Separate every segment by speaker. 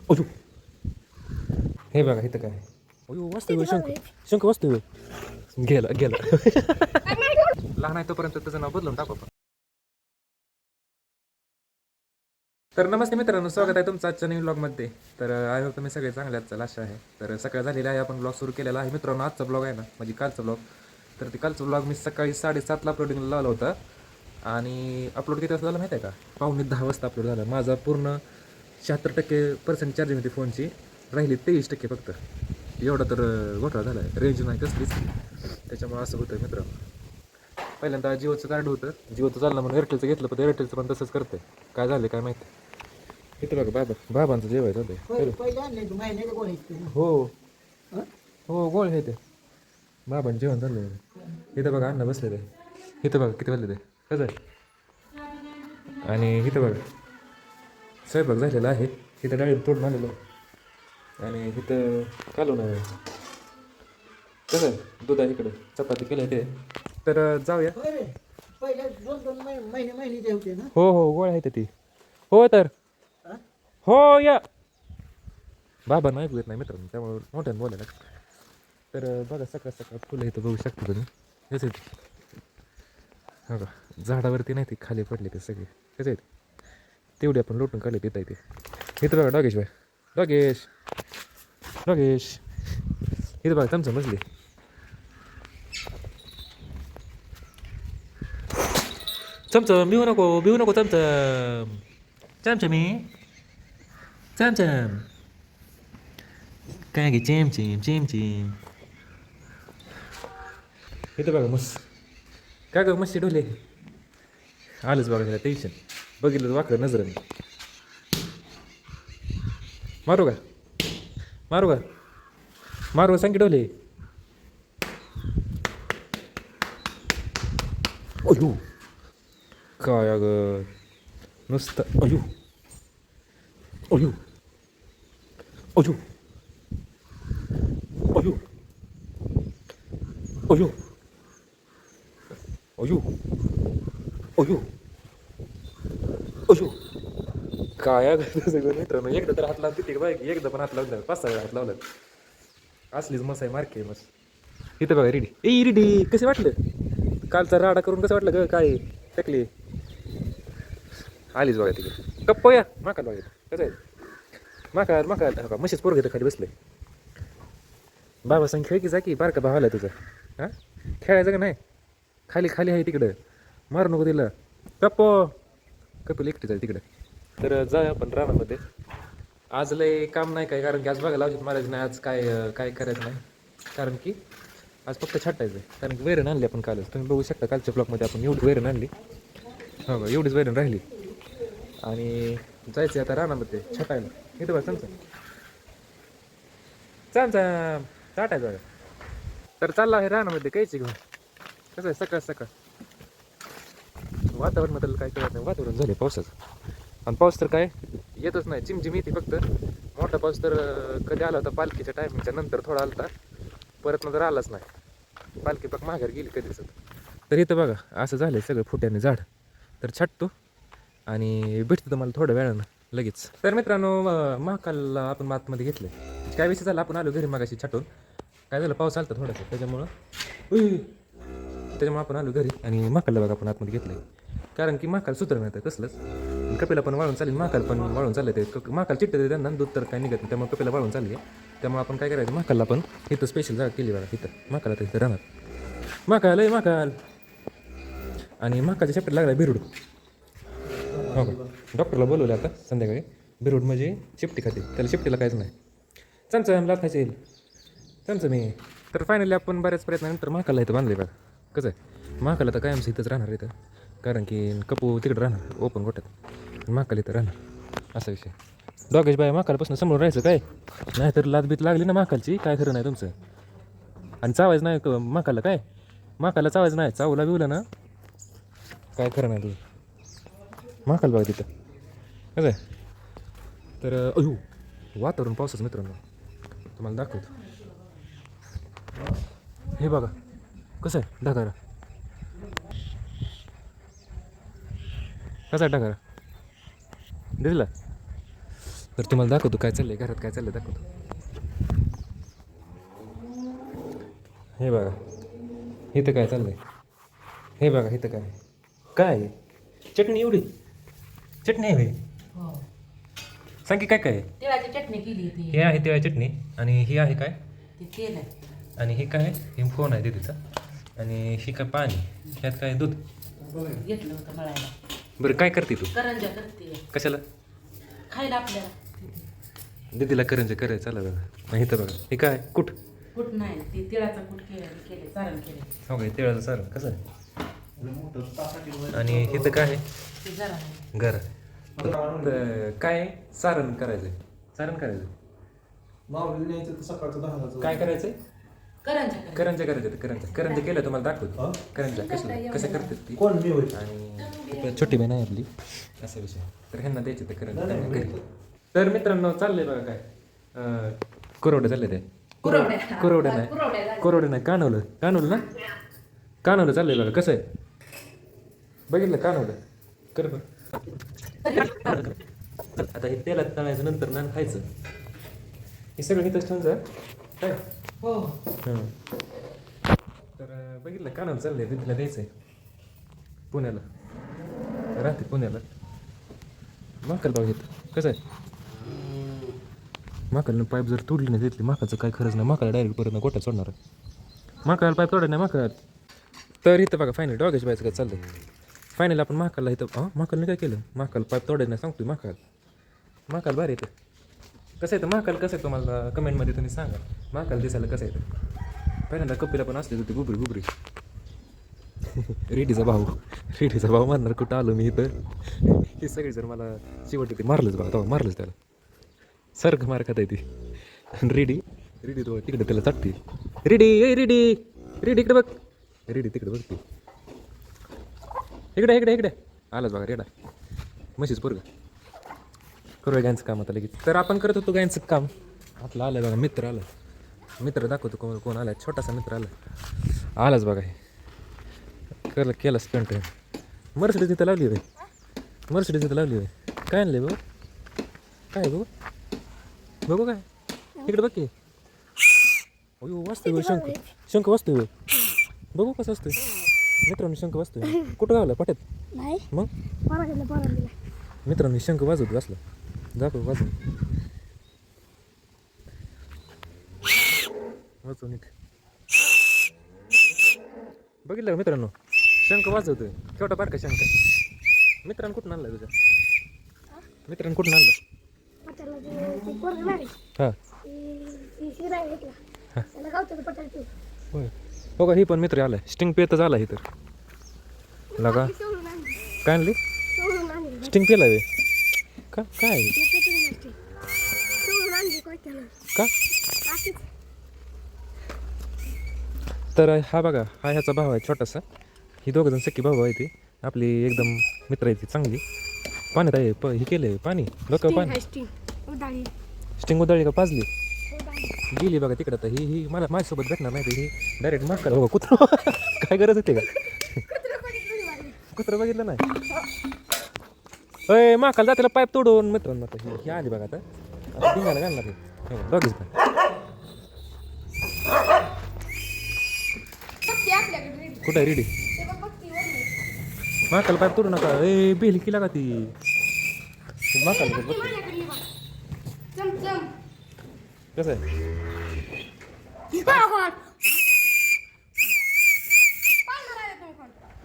Speaker 1: अयो हे बघा इथं काय अयो वाचतोय शंख शंख वाचतोय गेला गेला लहान आहे तोपर्यंत त्याचं नाव बदलून टाकू आपण. तर नमस्ते मित्रांनो, स्वागत आहे तुमचं आजच्या नवीन ब्लॉगमध्ये. तर आय होप तुम्ही सगळे चांगले आजचा आशा आहे. तर सकाळ झालेली आहे, आपण ब्लॉग सुरू केलेला आहे मित्रांनो. आजचा ब्लॉग आहे ना म्हणजे कालचा ब्लॉग. तर ते कालचा ब्लॉग मी सकाळी 7:30ला अपलोडिंगला लावला होता आणि अपलोड किती वाजता झाला माहिती आहे का? 9:45 वाजता अपलोड झाला. माझा पूर्ण 76% चार्जिंग होती फोनची, राहिली 23% फक्त. एवढा तर घोटाळा झाला आहे, रेंज नाही कसलीच, त्याच्यामुळे असं होतं मित्रांनो. पहिल्यांदा जिओचं कार्ड होतं, जिओचं चाललं म्हणून एअरटेलचं घेतलं, पण एअरटेलचं पण तसंच करते. काय झालं काय माहिती. इथं बघा बाबांचं जेवायचं होतं. हो हो गोळ हे ते बाबांचं जेवण झालं. इथं बघा अन्न बसले ते, इथं बघा किती वाजले ते कसं आहे. आणि इथं बघा स्वयंपाक झालेला आहे. इथं डाळी तोडून आलेलो आणि इथं कालून आहे कसं आहे. दूध आहे इकडं, चपाती केलं ते. तर जाऊया. हो हो गोळ आहे ती. हो तर हो या बाबा ऐकू येत नाही मित्रांनो, त्यामुळे मोठ्यानं बोलायला. तर बघा सकाळ सकाळ फुलं इथं बघू शकता तुम्ही कसे आहेत. हो का, झाडावरती नाही ते खाली पडले ते सगळे कसे आहेत. तेवढे आपण लोटून काढले पिता येते. इथं बघा डॉगेश बाय डॉगेश डॉगेश इथं बघा चमचम बसली. चमचम भिवू नको चमचम चमचमी चमचम काय गे चेमचिम चेमचिम. इथं बघा मस्त काय ग मस्ती डोले आलंच बघा त्याला टेन्शन. बघितलं वाकडं नजर मारू का मारू का मारू सांग की डोले. अयो काय अगं नुसतं अयो अयो अयो अयो अयो अयो अयो अयो काय अगं सगळं मित्रांनो. एकदा तर हात लावून तिथे बाय, एकदा पण हात लावला 5-6 वेळा हात लावला. असलीच मस्त आहे मार्के मस्त. इथं बघा रेडी ए रेडी कसे वाटलं कालचा राडा करून कसं वाटलं ग काय टकली आलीच बघा तिकडे गप्प या माकाल बघा कसं आहे. माकाल माकाल का म्हशीच पोरग इथं खाली बसले. बाबा सांग खेळ की जा की बारका भावाला तुझं हां खेळायचं का नाही. खाली खाली आहे तिकडं, मारू नको तिला. कप्पो कपिल एकटीच आहे तिकडं. तर जाऊया आपण रानामध्ये. आज लय काम नाही काय, कारण की आज बघायला औषध मारायचं नाही. आज काय काय करायचं नाही, कारण की आज फक्त छाटायचं आहे. कारण की वैरण आणली आपण कालच, तुम्ही बघू शकता कालच्या ब्लॉकमध्ये आपण एवढी वैरण आणली. हो का, एवढीच वैरण राहिली आणि जायचं आता रानामध्ये छटायला. इथं बघा चमचा चमचा छाटायचं बघा. तर चालला आहे रानामध्ये कायची घेऊन. कसं आहे सकाळ सकाळ वातावरणाबद्दल काय कळत नाही. वातावरण झाले पावसाचं आणि पाऊस तर काय येतच नाही, चिमचिम येते फक्त. मोठा पाऊस तर कधी आला होता पालखीच्या टायमिंगच्या नंतर थोडा आला होता, परत नंतर आलाच नाही. पालखी पाक माघार गेली कधीच. तर इथं बघा असं झालं सगळं फुट्याने झाड. तर छाटतो आणि भेटतो तुम्हाला थोड्या वेळानं लगेच. तर मित्रांनो महाकालला आपण आतमध्ये घेतलं. काय विषय झाला, आपण आलो घरी मागाशी छाटून. काय झालं पाऊस आलता थोडासा, त्याच्यामुळं आपण आलो घरी आणि महाकालला बघा आपण आतमध्ये घेतलं. कारण की महाकाल सूत्र नाही कसलंच. कपिला पण वाळून चालेल, महाकाल पण वाळून चालले ते. महाकाल चिट्टे देते त्यांना, दूध तर काय निघत नाही, त्यामुळे कपिला वाळून चालली आहे. त्यामुळे आपण काय करायचं, महाकालला पण इथं स्पेशल जागा केली बघा. इथं महाकाला तर इथं राहणार महाकाल आहे महाकाल. आणि महाकालच्या शेपटी लागला बिरुड. हो का, डॉक्टरला बोलवलं आता संध्याकाळी. बिरुड म्हणजे शेपटी खाते, त्याला शेपटीला काहीच नाही. चमचा लाच खायचं येईल चमचं मी. तर फायनली आपण बऱ्याच प्रयत्नानंतर महाकालला इथं बांधले बघा. कसं आहे महाकाल तर कायमचं इथंच राहणार इथं, कारण की कपू तिकडं राहणार ओपन गोट्यात, महाकाल इथं राहणार असा विषय. डॉगेश बाय महाकालपासून समोर राहायचं काय, नाहीतर लादबीत लागली ना महाकालची काय खरं नाही तुमचं. आणि चावायचं नाही महाकालला, काय महाकालला चावायचं नाही. चावला बिवलं ना काय खरं नाही तुझं. महाकाल बघा तिथं कसं आहे. तर अयो वातावरण पावसाचं मित्रांनो तुम्हाला दाखवतो. हे बघा कसं आहे ढगारा, कसा आहे ढगारा दिसला. तर तुम्हाला दाखवतो काय चाललंय घरात, काय चाललंय दाखवतो. हे बघा इथं काय चाललंय, हे बघा इथं काय काय आहे? चटणी एवढी चटणी आहे होय? सांग की काय काय आहे?
Speaker 2: तिळाची चटणी केली ती
Speaker 1: हे आहे तिळा चटणी आणि ही आहे काय,
Speaker 2: ती तेल आहे.
Speaker 1: आणि हे काय, हे फोन आहे दीदीचा, आणि ही काय पाणी, ह्यात काय दूध.
Speaker 2: घेतलं होतं मळायला.
Speaker 1: बरं काय करते तू,
Speaker 2: करंजा करते
Speaker 1: कशाला?
Speaker 2: खायला आपल्याला.
Speaker 1: दीदीला करंजे करायचं चला बघा. नाही इथं बघा हे काय कुठ,
Speaker 2: कुठ नाही ती तिळाचा कुठ केले चारण केले.
Speaker 1: हो काय तिळाचं सारण कसं आहे, आणि इथं काय आहे
Speaker 2: ते जरा नाही.
Speaker 1: घर. काय सारण करायचंय, सारण करायचं काय करायचंय,
Speaker 2: करंजा करायचं.
Speaker 1: करंजा करायचं. करंजा केलं तुम्हाला दाखवतो. करंजा कसं करतात ती, आणि छोटी बहीण आहे आपली, असा विषय. तर ह्यांना द्यायचे ते करंजा त्यांना घरी. तर मित्रांनो चाललंय बघा काय, कुरवडे चालले ते, कुरवडे नाही कानवलं चाललंय बघा. कसं आहे बघितलं, कानवलं कर बघ. आता हे तेलात तळायचं, नंतर ना खायचं. हे सगळं इथंच ठेवून काय.
Speaker 2: हो
Speaker 1: हं. तर बघितलं कानाला चाललंय, दिदीला द्यायचंय पुण्याला, राहते पुण्याला. माकल बघ येतं कसं आहे, माकाला पाईप जर तोडली नाही तिथली, माकाचं काय खरंच नाही. माकाला डायरेक्ट परत ना गोट्यात सोडणार आहे. माकाला पाईप तोडत नाही माकाला. तर इथं बघा फायनल डॉगेश बायचं काय चाललंय. फायनल आपण माकाला इथं माकालने काय केलं, माकाला पाईप तोडायचं नाही सांगतोय. माकाल भारी येतं. कसं आहे तर महाकाल कसं आहे तुम्हाला कमेंटमध्ये तुम्ही सांगा. महाकाल दिसायला कसं आहे तर, पहिल्यांदा कपिला पण असले होते गुबरी रेडीचा भाऊ मारणार कुठं आलो मी इथं. ही सगळी जर मला शेवट ते मारलंच बघा, तेव्हा मारलंच त्याला. सारखं मार खात आहे ती. रेडी तो तिकडे त्याला चटते. रेडी इकडे बघ, रेडी तिकडे बघते. इकडे आलाच बघा रेडा, म्हशीच पोरगा. करूया गायचं काम आता लगेच. तर आपण करत होतो गायचं काम. आपलं आलं बघा, मित्र आलं. मित्र दाखवतो कोण आला, छोटासा मित्र आलाच बघा. हे केलं स्पेंट. मर्सिडीज इथं लावली होय, काय आणले बघू, काय बघू काय इकडे बघ की. वाचतोय शंख वाचतोय बघू कसं असतोय. मित्रांनो शंख वाचतोय, कुठं गावला पाट्यात नाही मग. मित्रांनो शंख वाजवत बसला, दाखव वाजव नीट. बघितलं का मित्रांनो, शंख वाजवतोय, छोटा बारका शंख. मित्रांनो कुठून आणलाय तुझ्या, मित्रांनो कुठून आणलं. हां होय हो का. ही पण मित्र आलाय, स्टिंग पेतच आला. ही तर लगा काय आणली, स्टिंग पेला वे का काय का. तर हा बघा, हा ह्याचा भाव आहे छोटासा. ही दोघं जण सख्खी भाऊ आहे. ती आपली एकदम मित्र आहे ती चांगली. पाण्यात आहे हे केलंय पाणी, डोक्यावर पाणी. स्टिंग उधळली का पाजली गेली बघा तिकडं. तर ही मला माझ्यासोबत भेटणार नाही. ही डायरेक्ट मार करा. बघा कुत्रं काय गरज होते का, कुत्रं बघितलं नाही. अय माकाल जातीला पाईप तोडून. मित्रांनो आता ही आली बघा, आता डिंगाला घालणार हे डॉगीच पण. कुठं रेडी, माकाल पाईप तोडू नका. ए बेली की लागा ती माकाल. कसं आहे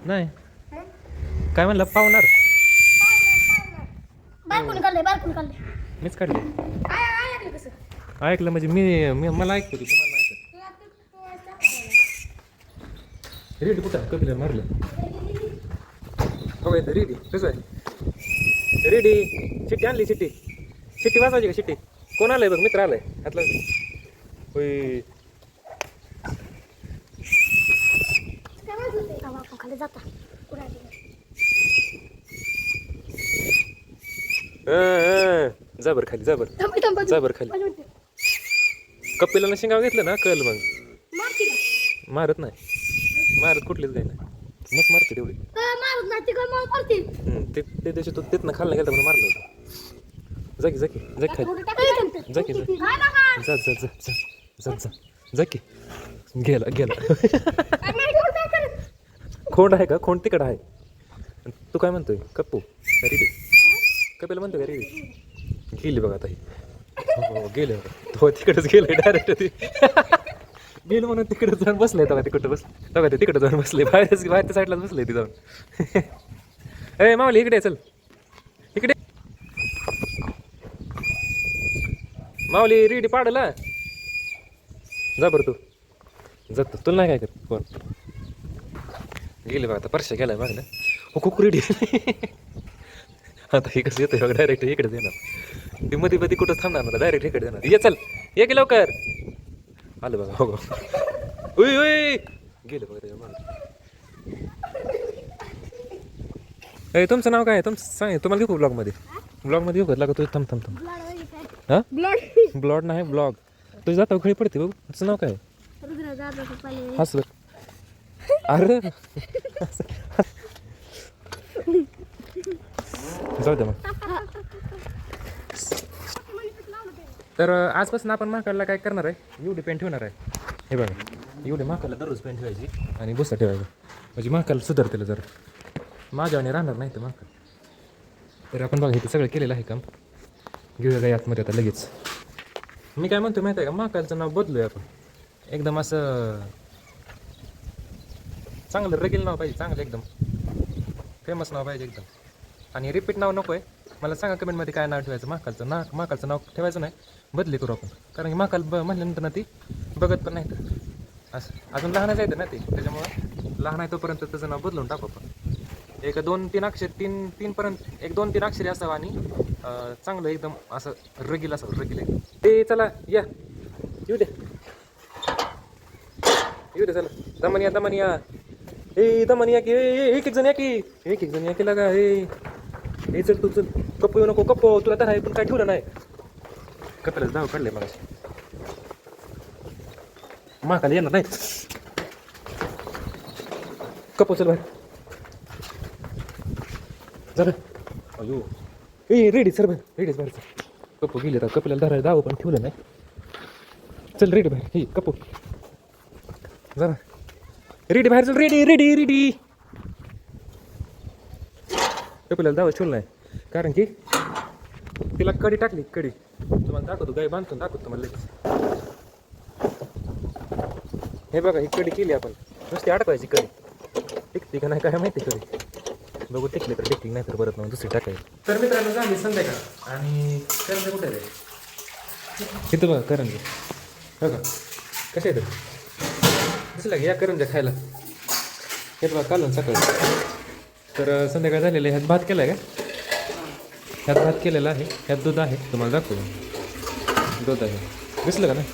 Speaker 1: नाही काय म्हणलं, पावणार मीच काढले. ऐकलं म्हणजे मी मला ऐकतो तू, तुम्हाला ऐकत. रेडी कुठं कपिला मारलं हो येतं. रेडी कसं आहे, रेडी. शिट्टी आणली, शिट्टी वाजवायची का. शिट्टी कोण आलंय बघ, मित्र आलाय हातला होय. जाबर खाली, जाबर खाली. कपिलानं शिंगाव घेतलं ना कळ मग. मारत नाही, मारत कुठलीच काही नाही. मस्त मारते तेवढी. ते दिवशी तो तिथनं खाल्लं गेलं म्हणून मारलं होतं. जा की खाली जा की जा की गेला खोंड आहे का खोंड तिकड आहे तू काय म्हणतोय कप्पू का रेडी कपेला म्हणतोय का रेडी गेली बघा आता ही हो गेले तो तिकडेच गेले डायरेक्ट ते गेलो म्हणून तिकडे जाऊन बसले तेव्हा ते कुठं बसले तेव्हा ते तिकडे जाऊन बसले बाहेरच्या साईडलाच बसले ती जाऊन ए मावली इकडे चल इकडे माऊली रेडी पाडला जा बरं तू जातो तुला नाही काय कर कोण गेले बघा आता परशा गेलाय बघ ना हो खूप रेडी आता हे कसं येतोय बघ डायरेक्ट इकडेच येणार ती मध्ये कुठं थांबणार ना डायरेक्ट इकडे येणार ये चल ये की लवकर आलं बघा हो उय उय गेलं बघा त्याच्या ए तुमचं नाव काय तुमचं सांग तुम्हाला घेऊ ब्लॉगमध्ये येऊ का लागा तुझं थांब हां ब्लॉड नाही ब्लॉग तुझी जाता खळी पडते बघू तुझं नाव काय हसलं अरे जाऊ दे मग तर आजपासून आपण महाकालला काय करणार आहे एवढी पेन ठेवणार आहे हे बघा एवढी महाकालला दररोज पेन ठेवायची आणि बुसा ठेवायचं म्हणजे महाकाल सुधारतेला जर माझ्याने राहणार नाही तर महाकाल तर आपण बघा इथे सगळं केलेलं आहे काम घेऊया काय आतमध्ये आता लगेच मी काय म्हणतो माहिती आहे का महाकालचं नाव बदलूया आपण एकदम असं चांगलं रगील नाव पाहिजे चांगलं एकदम फेमस नाव पाहिजे एकदम आणि रिपीट नाव नको आहे मला सांगा कमेंटमध्ये काय नाव ठेवायचं महाकालचं नाव ठेवायचं नाही बदली करू आपण कारण की महाकाल म्हणल्यानंतर ना ती बघत पण नाही तर असं अजून लहानच आहे ना ती त्याच्यामुळं लहान आहे तोपर्यंत त्याचं नाव बदलून टाकू आपण एक 2-3 अक्षर तीन पर्यंत 1-2-3 अक्षरी असावं आणि चांगलं एकदम असं रगील असावं रगील एकदम ते चला या येऊ दे चला दमन या ए दमन या की एक जण या की लागा हे चल तू चल कप्पू येऊ नको कप्पू तुला तर आहे पण काय ठेवलं नाही कपेलाच धाव काढले मला महाकाली येणार नाही कप्पू चल बाहेर जरा अयो ए रेडी सर बाहेर रेडीच बाहेर चल कप्पू गेले तर कपेला धरायला धाव पण ठेवलं नाही चल रेडी बाहेर हे कप्पू जरा रेडी बाहेर चल रेडी कपिलाला दावा ठेवलं नाही कारण की तिला कडी टाकली कडी तुम्हाला दाखवतो गाय बांधतो दाखवतो तुम्हाला लगेच हे बघा ही कडी केली आपण नुसती अडकवायची कडी टिकते का नाही काय माहिती कडी बघू टिकली तर टिकली नाही तर परत मग दुसरी टाकायची तर मित्रांनो झाली संध्याकाळ आणि करंजे कुठे आहे इथं बघा करंजे हो का कसे आहे दिसला की या करंजा खायला हे बघा कालून सकाळी तर संध्याकाळ झालेलं आहे ह्यात भात केला आहे का ह्यात भात केलेला आहे ह्यात दूध आहे तुम्हाला दाखवू दूध आहे दिसलं का नाही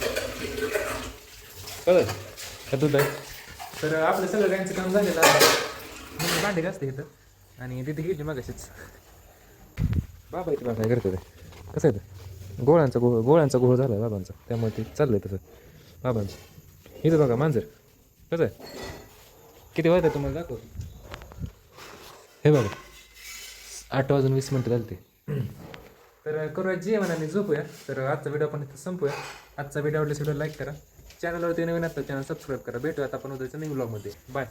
Speaker 1: कळलं ह्यात दूध आहे तर आपलं सगळं गायचं काम झालेलं आहे म्हणून भांडे घासते इथं आणि तिथे गेली मग अशीच बाबा इथे बाबा काय करतो ते कसं आहे ते गोळ्यांचा गोळ झाला आहे बाबांचा त्यामुळे ते चाललं आहे तसं बाबांचं इथं बघा मांजर कसं आहे किती वाजता तुम्हाला दाखव हे बघा 8:20 झाले ते तर करूया जेवण आणि झोपूया तर आजचा व्हिडिओ आपण इथं संपूया आजचा व्हिडिओ आवडल्यास व्हिडिओ लाईक करा चॅनलवरती नवीन असतं चॅनल सबस्क्राईब करा भेटूयात आपण उद्याच्या न्यू व्लॉगमध्ये बाय